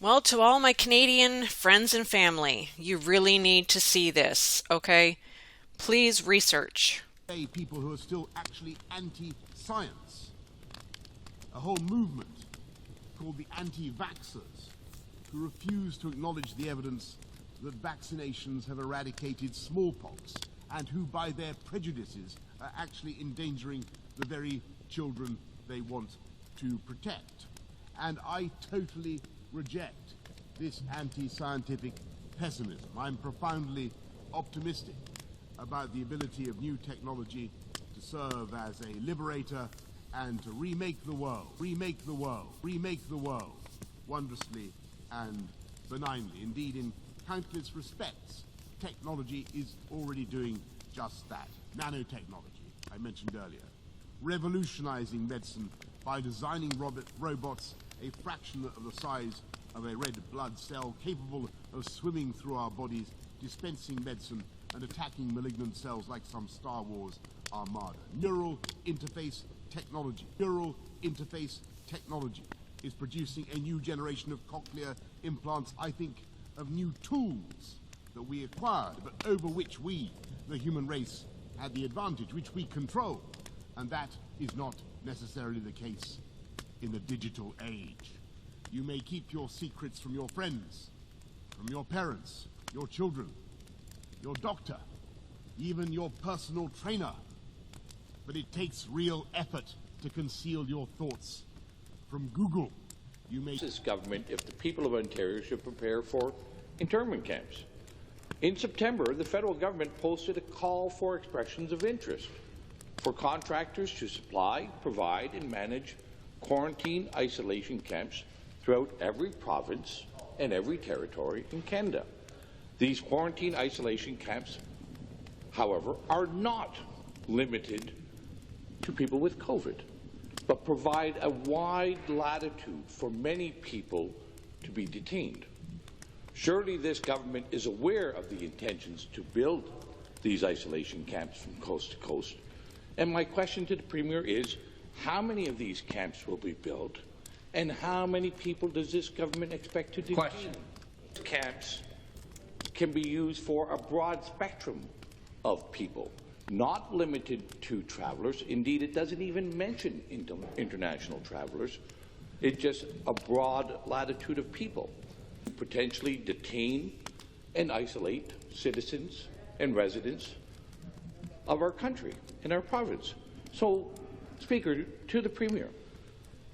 Well, to all my Canadian friends and family, you really need to see this, okay? Please research. People who are still actually anti-science. A whole movement called the anti-vaxxers, who refuse to acknowledge the evidence that vaccinations have eradicated smallpox, and who by their prejudices are actually endangering the very children they want to protect. And I totally reject this anti-scientific pessimism. I'm profoundly optimistic about the ability of new technology to serve as a liberator and to remake the world wondrously and benignly. Indeed, in countless respects, technology is already doing just that. Nanotechnology, I mentioned earlier, revolutionizing medicine by designing robots a fraction of the size of a red blood cell, capable of swimming through our bodies, dispensing medicine and attacking malignant cells like some Star Wars armada. Neural interface technology is producing a new generation of cochlear implants, I think, of new tools that we acquired, but over which we, the human race, had the advantage, which we control. And that is not necessarily the case in the digital age. You may keep your secrets from your friends, from your parents, your children, your doctor, even your personal trainer. But it takes real effort to conceal your thoughts from Google. You may... This government, if the people of Ontario should prepare for internment camps. In September, the federal government posted a call for expressions of interest for contractors to supply, provide and manage quarantine isolation camps throughout every province and every territory in Canada. These quarantine isolation camps, however, are not limited to people with COVID, but provide a wide latitude for many people to be detained. Surely this government is aware of the intentions to build these isolation camps from coast to coast. And my question to the Premier is, how many of these camps will be built, and how many people does this government expect to detain? Question. Camps can be used for a broad spectrum of people, not limited to travellers. Indeed, it doesn't even mention international travellers. It's just a broad latitude of people. Potentially detain and isolate citizens and residents of our country and our province. So, Speaker, to the Premier,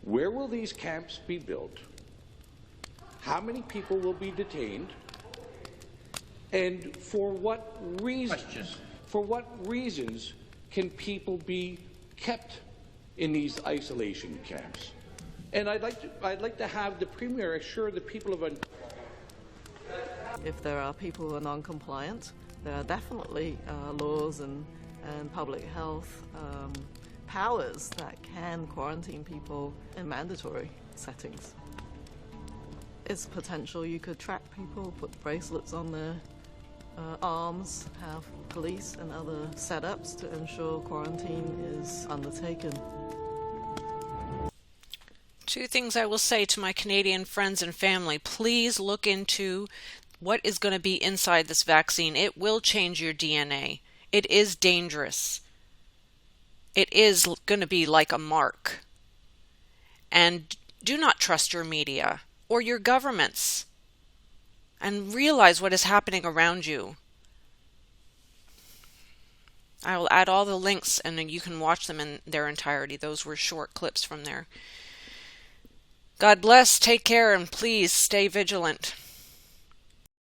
where will these camps be built? How many people will be detained? And for what reasons? Questions. For what reasons can people be kept in these isolation camps? And I'd like to have the Premier assure the people of Ontario. If there are people who are non-compliant, there are definitely laws and public health powers that can quarantine people in mandatory settings. It's potential you could track people, put bracelets on their arms, have police and other setups to ensure quarantine is undertaken. Two things I will say to my Canadian friends and family. Please look into what is going to be inside this vaccine. It will change your DNA. It is dangerous. It is going to be like a mark. And do not trust your media or your governments. And realize what is happening around you. I will add all the links and then you can watch them in their entirety. Those were short clips from there. God bless, take care, and please stay vigilant.